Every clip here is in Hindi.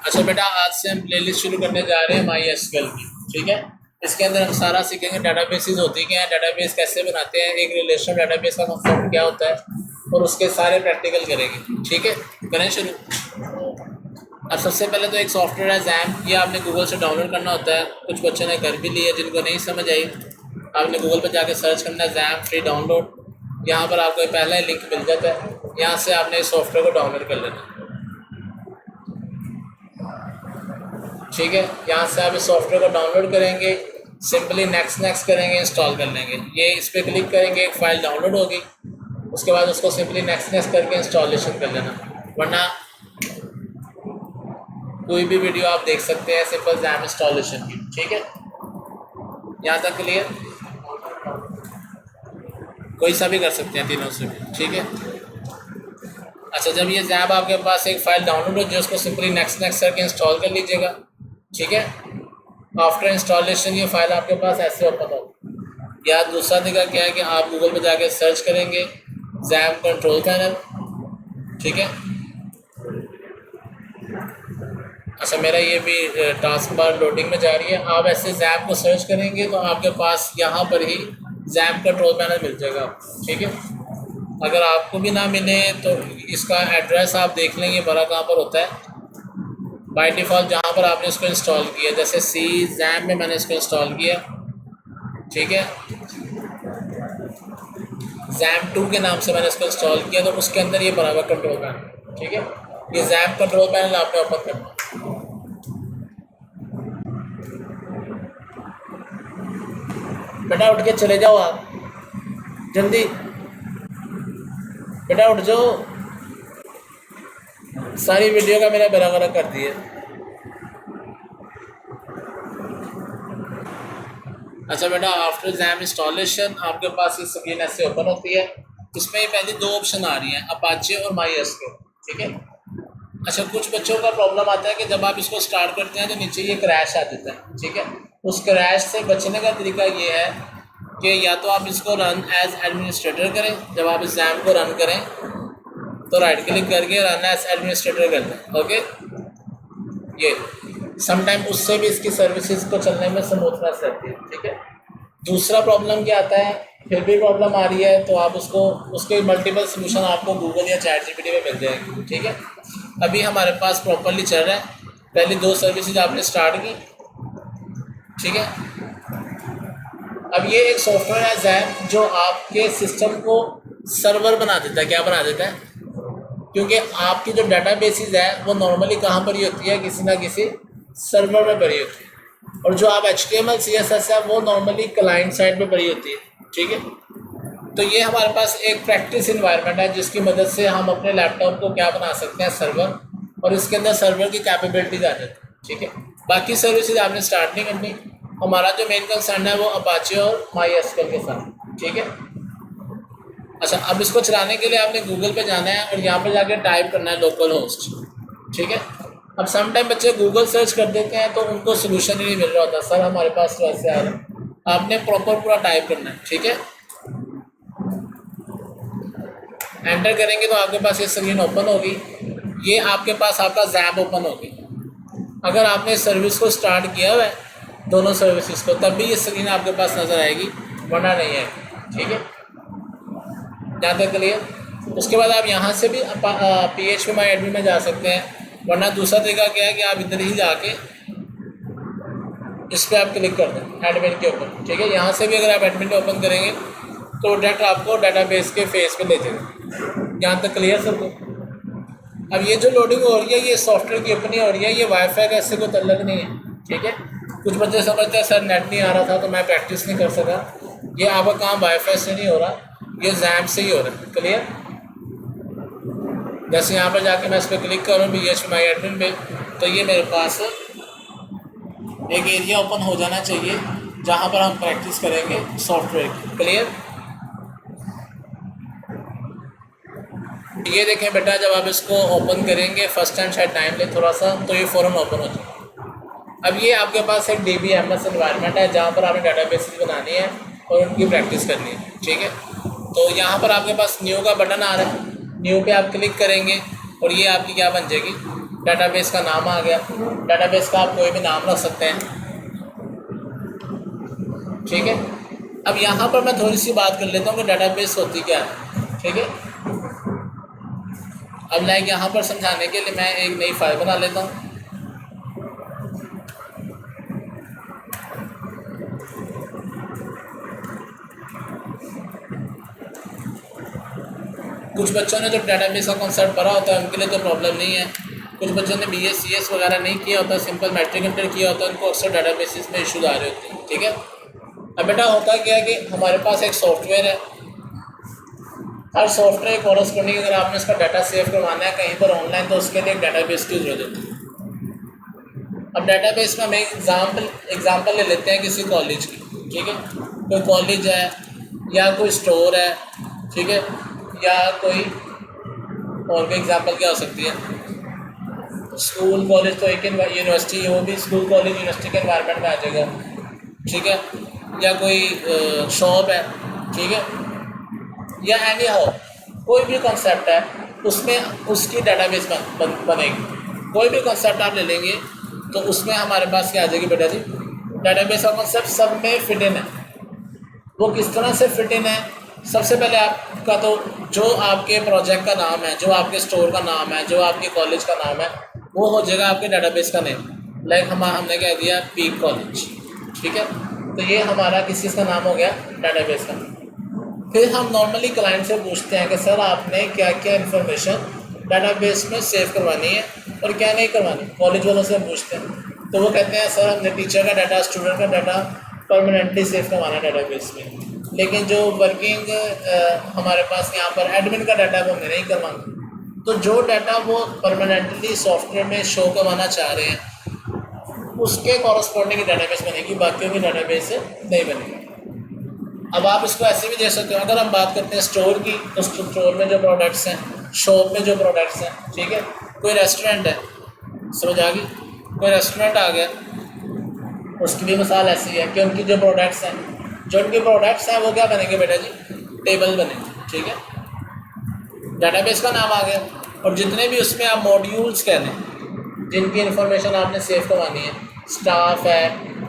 अच्छा बेटा, आज से हम प्लेलिस्ट शुरू करने जा रहे हैं माई एसक्यूएल की। ठीक है, इसके अंदर हम सारा सीखेंगे डाटाबेसेस होती क्या है, डाटाबेस कैसे बनाते हैं, एक रिलेशनल डाटाबेस का कंसेप्ट क्या होता है, और उसके सारे प्रैक्टिकल करेंगे। ठीक है, करें शुरू। अब सबसे पहले तो एक सॉफ्टवेयर है जैम, ये आपने गूगल से डाउनलोड करना होता है। कुछ बच्चों ने कर भी लिया, जिनको नहीं समझ आई आपने गूगल पर जाकर सर्च करना है जैम फ्री डाउनलोड। यहाँ पर आपको पहला ही लिंक मिल जाता है, यहाँ से आपने इस सॉफ्टवेयर को डाउनलोड कर लेना। ठीक है, यहाँ से आप इस सॉफ्टवेयर को डाउनलोड करेंगे, सिंपली नेक्स्ट नेक्स्ट करेंगे, इंस्टॉल कर लेंगे। ये इस पर क्लिक करेंगे, एक फ़ाइल डाउनलोड होगी, उसके बाद उसको सिंपली नेक्स्ट नेक्स्ट करके इंस्टॉलेशन कर लेना। वरना कोई भी वीडियो आप देख सकते हैं सिंपल जैम इंस्टॉलेशन की। ठीक है, यहाँ तक क्लियर? कोई सा भी कर सकते हैं तीनों से भी। ठीक है, अच्छा, जब ये जैम आपके पास एक फ़ाइल डाउनलोड हो जाए, उसको सिंपली नेक्स्ट नेक्स्ट करके इंस्टॉल कर लीजिएगा। ठीक है, आफ्टर इंस्टॉलेशन ये फ़ाइल आपके पास ऐसे ओपन होगी। या दूसरा तरीका क्या है कि आप गूगल पर जाके सर्च करेंगे जैम कंट्रोल पैनल। ठीक है, अच्छा, मेरा ये भी टास्क बार लोडिंग में जा रही है। आप ऐसे जैम को सर्च करेंगे तो आपके पास यहाँ पर ही जैम कंट्रोल पैनल मिल जाएगा। ठीक है, अगर आपको भी ना मिले तो इसका एड्रेस आप देख लेंगे बड़ा कहाँ पर होता है। बाय डिफ़ॉल्ट जहाँ पर आपने इसको इंस्टॉल किया, जैसे सी जैम में मैंने इसको इंस्टॉल किया। ठीक है, जैम 2 के नाम से मैंने इसको इंस्टॉल किया, तो उसके अंदर ये बराबर कंट्रोल पैनल। ठीक है, ये जैम कंट्रोल पैनल आपने ओपन करना। बेटा उठ के चले जाओ, आप जल्दी बेटा उठ जाओ, सारी वीडियो का मेरा बराबर कर दिए। अच्छा बेटा, आफ्टर जैम इंस्टॉलेशन आपके पास ये स्क्रीन ऐसे ओपन होती है। इसमें ये पहले दो ऑप्शन आ रही हैं, अपाचे और माई एसक्यूएल। ठीक है, अच्छा, कुछ बच्चों का प्रॉब्लम आता है कि जब आप इसको स्टार्ट करते हैं तो नीचे ये क्रैश आ जाता है। ठीक है, उस क्रैश से बचने का तरीका ये है कि या तो आप इसको रन एज एडमिनिस्ट्रेटर करें। जब आप इस जैम को रन करें तो राइट क्लिक करके रन एज एडमिनिस्ट्रेटर कर दें। ओके, ये समटाइम उससे भी इसकी सर्विसेज को चलने में स्मूथनेस रहती है। ठीक है, दूसरा प्रॉब्लम क्या आता है, फिर भी प्रॉब्लम आ रही है तो आप उसके मल्टीपल सोल्यूशन आपको गूगल या चैट जीपीटी में मिल जाएंगे। ठीक है, अभी हमारे पास प्रॉपरली चल रहा है, पहले 2 सर्विसेज आपने स्टार्ट की। ठीक है, अब ये एक सॉफ्टवेयर है जैम जो आपके सिस्टम को सर्वर बना देता है। क्या बना देता है? क्योंकि आपकी जो डाटाबेसेस है वो नॉर्मली कहाँ पर ही होती है, किसी ना किसी सर्वर में भरी होती है, और जो आप HTML CSS है वो नॉर्मली क्लाइंट साइड पे भरी होती है। ठीक है, तो ये हमारे पास एक प्रैक्टिस इन्वायरमेंट है जिसकी मदद से हम अपने लैपटॉप को क्या बना सकते हैं, सर्वर, और इसके अंदर सर्वर की कैपेबिलिटीज आ जाती है। ठीक है, बाकी सर्विसेज आपने स्टार्ट नहीं करनी, हमारा जो मेन कंसर्न है वो अपाचे और माई एसक्यूएल के साथ। ठीक है, अच्छा, अब इसको चलाने के लिए आपने गूगल पे जाना है और यहाँ पे जाके टाइप करना है लोकल होस्ट। ठीक है, अब समटाइम बच्चे गूगल सर्च कर देते हैं तो उनको सोल्यूशन ही नहीं मिल रहा होता, सर हमारे पास तो ऐसे आ रहा है। आपने प्रॉपर पूरा टाइप करना है। ठीक है, एंटर करेंगे तो आपके पास ये स्क्रीन ओपन होगी, ये आपके पास आपका जैम ओपन होगी। अगर आपने इस सर्विस को स्टार्ट किया हुआ है, दोनों सर्विसेज को, तब भी ये स्क्रीन आपके पास नज़र आएगी, वरना नहीं है। ठीक है, यहाँ तक क्लियर? उसके बाद आप यहाँ से भी PHP माई एडमिन में जा सकते हैं, वरना दूसरा तरीका क्या है कि आप इधर ही जाके इस पर आप क्लिक कर दें एडमिन के ऊपर। ठीक है, यहाँ से भी अगर आप एडमिन पे ओपन करेंगे तो डायरेक्ट आपको डाटाबेस के फेस पे ले जाएगा। यहाँ तक क्लियर सबको? अब ये जो लोडिंग हो रही है ये सॉफ्टवेयर की अपनी हो रही है, ये वाईफाई का इससे कोई तल्लक नहीं है। ठीक है, कुछ बच्चे समझते हैं सर नेट नहीं आ रहा था तो मैं प्रैक्टिस नहीं कर सका, ये आपका काम वाईफाई से नहीं हो रहा, ये जैम से ही हो रहा है। क्लियर? जैसे यहाँ पर जाके मैं इस पर क्लिक करूँ PHP माई एडमिन पे, तो ये मेरे पास एक एरिया ओपन हो जाना चाहिए जहाँ पर हम प्रैक्टिस करेंगे सॉफ्टवेयर की। क्लियर? ये देखें बेटा, जब आप इसको ओपन करेंगे फर्स्ट टाइम शायद टाइम ले थोड़ा सा, तो ये फ़ौरन ओपन हो जाए। अब ये आपके पास एक DBMS एनवायरनमेंट है जहाँ पर आपने डाटाबेसेस बनानी है और उनकी प्रैक्टिस करनी है। ठीक है, तो यहाँ पर आपके पास न्यू का बटन आ रहा है, न्यू पे आप क्लिक करेंगे और ये आपकी क्या बन जाएगी, डेटाबेस का नाम आ गया। डेटाबेस का आप कोई भी नाम रख सकते हैं, ठीक है। अब यहाँ पर मैं थोड़ी सी बात कर लेता हूँ कि डेटाबेस होती क्या है, ठीक है। अब लाइक यहाँ पर समझाने के लिए मैं एक नई फाइल बना लेता हूँ। कुछ बच्चों ने जब डेटाबेस का कॉन्सेप्ट पढ़ा होता है उनके लिए तो प्रॉब्लम नहीं है। कुछ बच्चों ने BSc वगैरह नहीं किया होता, सिंपल मैट्रिक इंटर किया होता है, उनको अक्सर डेटाबेसिस में इशूज आ रहे होते हैं, ठीक है। अब बेटा होता क्या है कि हमारे पास एक सॉफ्टवेयर है, हर सॉफ्टवेयर कॉरस्पॉन्डिंग अगर आपने इसका डाटा सेव करवाना है कहीं पर ऑनलाइन तो उसके लिए एक डेटाबेस की जरूरत होती है। अब डेटाबेस में हम एक एग्जाम्पल ले लेते हैं किसी कॉलेज की, ठीक है। कोई कॉलेज है या कोई स्टोर है, ठीक है, या कोई और भी एग्जाम्पल क्या हो सकती है, स्कूल कॉलेज तो एक यूनिवर्सिटी, वो भी स्कूल कॉलेज यूनिवर्सिटी के एनवायरनमेंट में आ जाएगा, ठीक है, या कोई शॉप है, ठीक है, या एनी हाउ कोई भी कॉन्सेप्ट है उसमें उसकी डेटाबेस बनेगी। कोई भी कॉन्सेप्ट आप ले लेंगे तो उसमें हमारे पास क्या आ जाएगी बेटा जी, डेटाबेस का कॉन्सेप्ट सब में फिट इन है। वो किस तरह से फिट इन है, सबसे पहले आपका तो जो आपके प्रोजेक्ट का नाम है, जो आपके स्टोर का नाम है, जो आपके कॉलेज का नाम है, वो हो जाएगा आपके डेटाबेस का नेम। लाइक हमने कह दिया पीक कॉलेज, ठीक है, तो ये हमारा किस चीज़ का नाम हो गया, डेटाबेस का। फिर हम नॉर्मली क्लाइंट से पूछते हैं कि सर आपने क्या क्या इन्फॉर्मेशन डेटाबेस में सेव करवानी है और क्या नहीं करवानी। कॉलेज वालों से हम पूछते हैं तो वो कहते हैं सर हमने टीचर का डाटा, स्टूडेंट का डाटा परमानेंटली सेव करवाना है डेटाबेस में, लेकिन जो वर्किंग हमारे पास यहाँ पर एडमिन का डाटा वो हमने नहीं करवाना। तो जो डाटा वो परमानेंटली सॉफ्टवेयर में शो करवाना चाह रहे हैं उसके कॉरस्पॉन्डिंग डेटाबेस बनेगी, बाकियों की डेटाबेस नहीं बनेगी। अब आप इसको ऐसे भी दे सकते हो, अगर हम बात करते हैं स्टोर की तो स्टोर में जो प्रोडक्ट्स हैं, शॉप में जो प्रोडक्ट्स हैं, ठीक है, कोई रेस्टोरेंट है, समझ आ गई, कोई रेस्टोरेंट आ गया, उसकी भी मिसाल ऐसी है कि उनकी जो प्रोडक्ट्स हैं, जो उनके प्रोडक्ट्स हैं वो क्या बनेंगे बेटा जी, टेबल बनेंगे, ठीक है, डेटाबेस का नाम आ गया। और जितने भी उसमें आप मॉड्यूल्स कह लें जिनकी इंफॉर्मेशन आपने सेव करवानी है, स्टाफ है,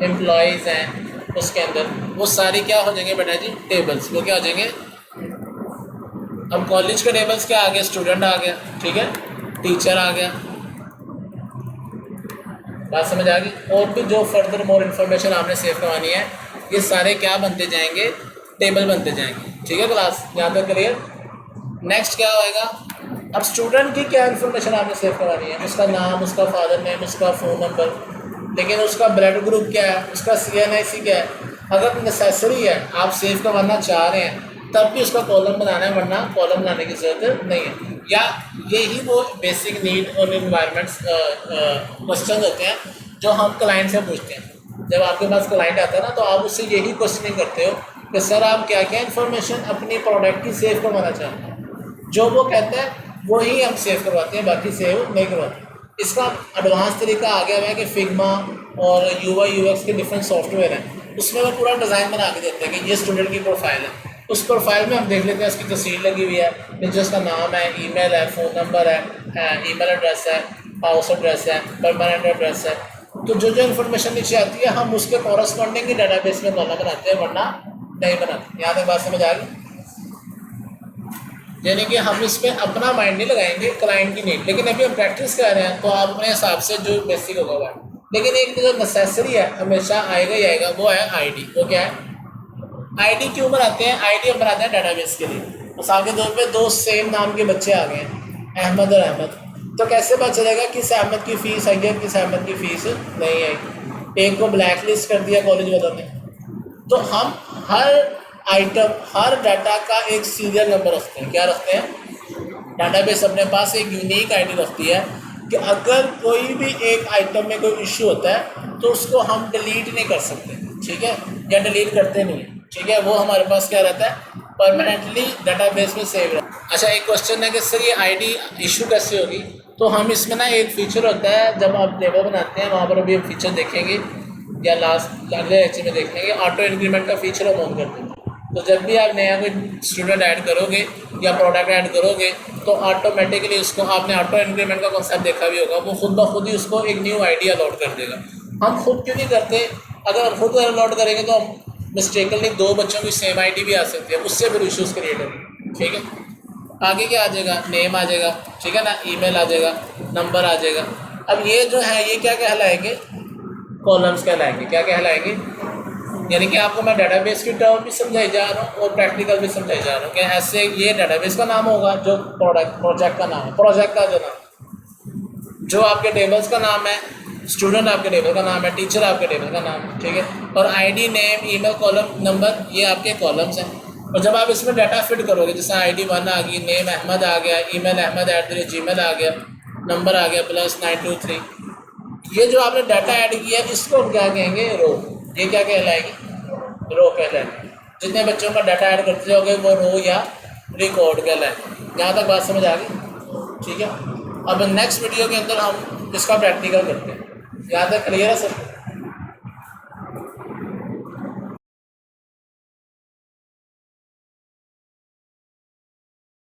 एम्प्लॉयज़ हैं, उसके अंदर वो सारी क्या हो जाएंगे बेटा जी, टेबल्स। वो क्या हो जाएंगे, अब कॉलेज के टेबल्स क्या आ गए, स्टूडेंट आ गया, ठीक है, टीचर आ गया, बात समझ आ गई। और भी जो फर्दर मोर इन्फॉर्मेशन आपने सेव करवानी है ये सारे क्या बनते जाएंगे, टेबल बनते जाएंगे, ठीक है क्लास, यहाँ तक क्लियर। नेक्स्ट क्या होएगा, अब स्टूडेंट की क्या इन्फॉर्मेशन आपने सेव करवानी है, उसका नाम, उसका फादर नेम, उसका फ़ोन नंबर, लेकिन उसका ब्लड ग्रुप क्या है, उसका CNIC क्या है। अगर नेसेसरी है आप सेव करवाना चाह रहे हैं तब भी उसका कॉलम बनाना है, वरना कॉलम बनाने की ज़रूरत नहीं है। या यही वो बेसिक नीड और रिक्वायरमेंट्स क्वेश्चन होते हैं जो हम क्लाइंट से पूछते हैं। जब आपके पास क्लाइंट आता है ना तो आप उससे यही क्वेश्चनिंग करते हो कि सर आप क्या क्या इन्फॉर्मेशन अपनी प्रोडक्ट की सेव करवाना चाहते हैं। जो वो कहता है वही हम सेव करवाते हैं, बाकी सेव नहीं करवाते। इसका एडवांस तरीका आ गया है कि फिग्मा और UI UX के डिफरेंट सॉफ्टवेयर हैं, उसमें वो पूरा डिज़ाइन बना के देते हैं कि ये स्टूडेंट की प्रोफाइल है। उस प्रोफाइल में हम देख लेते हैं उसकी तस्वीर लगी हुई है, नीचे उसका नाम है, ईमेल है, फ़ोन नंबर है, ईमेल एड्रेस है, हाउस एड्रेस है, परमानेंट एड्रेस है। तो जो जो इन्फॉर्मेशन नीचे आती है हम उसके कॉरस्पॉन्डिंग ही डेटाबेस में कॉलम बनाते हैं, वरना नहीं बनाते। यहाँ तक बात समझ आ गई। यानी कि हम इसमें अपना माइंड नहीं लगाएंगे, क्लाइंट की नहीं, लेकिन अभी हम प्रैक्टिस कर रहे हैं तो आप अपने हिसाब से जो बेसिक होगा वो है। लेकिन एक जो नेसेसरी है हमेशा आएगा ही आएगा, वो है ID। वो क्या है, ID क्यों बनाते हैं, ID हम बनाते हैं डेटाबेस के लिए। मिसाल के तौर पे दो सेम नाम के बच्चे आ गए हैं, अहमद और अहमद, तो कैसे पता चलेगा किस अहमद की फ़ीस आई है, किस अहमद की फ़ीस नहीं आई। एक को ब्लैक लिस्ट कर दिया कॉलेज वालों ने। तो हम हर आइटम, हर डाटा का एक सीरियल नंबर रखते हैं। क्या रखते हैं, डाटाबेस अपने पास एक यूनिक ID रखती है कि अगर कोई भी एक आइटम में कोई इश्यू होता है तो उसको हम डिलीट नहीं कर सकते, ठीक है, या डिलीट करते नहीं है, ठीक है। वो हमारे पास क्या रहता है, परमानेंटली डाटाबेस में सेव रहता है। अच्छा, एक क्वेश्चन है कि सर ये ID इशू कैसे होगी। तो हम इसमें ना एक फ़ीचर होता है, जब आप टेबल बनाते हैं वहाँ पर अभी हम फीचर देखेंगे या लास्ट अगले लेक्चर में देखेंगे, ऑटो इंक्रीमेंट का फीचर हम ऑन कर देंगे। तो जब भी आप नया कोई स्टूडेंट ऐड करोगे या प्रोडक्ट ऐड करोगे तो ऑटोमेटिकली उसको, आपने ऑटो इंक्रीमेंट का कॉन्सेप्ट देखा भी होगा, वो खुद ब खुद ही उसको एक न्यू आईडी अलॉट कर देगा। हम खुद क्यों नहीं करते? अगर खुद अलॉट करेंगे तो हम मिस्टेकली 2 बच्चों की सेम आईडी भी आ सकती है, उससे फिर इशूज़ क्रिएट होंगे। ठीक है, आगे क्या आ जाएगा? नेम आ जाएगा, ठीक है ना, ईमेल आ जाएगा, नंबर आ जाएगा। अब ये जो है ये क्या कहलाएंगे? कॉलम्स कहलाएंगे। क्या कहलाएंगे? यानी कि आपको मैं डाटाबेस की टर्म भी समझाई जा रहा हूँ और प्रैक्टिकल भी समझाई जा रहा हूँ कि ऐसे ये डाटाबेस का नाम होगा जो प्रोजेक्ट का नाम है, प्रोजेक्ट का जो नाम, जो आपके टेबल्स का नाम है, स्टूडेंट आपके टेबल का नाम है, टीचर आपके टेबल का नाम है, ठीक है। और ID, name, email, column, number, ये आपके कॉलम्स हैं। और जब आप इसमें डाटा फिट करोगे, जैसे आईडी 1 आ गई, नेम अहमद आ गया, ईमेल ahmed@gmail आ गया, नंबर आ गया +923, ये जो आपने डाटा ऐड किया इसको हम क्या कहेंगे? रो। ये क्या कहलाएगी? रो कहलाएगी। जितने बच्चों का डाटा ऐड करते जाओगे वो रो या रिकॉर्ड कहलाएगी। यहाँ तक बात समझ आ गई? ठीक है। अब नेक्स्ट वीडियो के अंदर हम इसका प्रैक्टिकल करते हैं। यहाँ तक क्लियर है सर?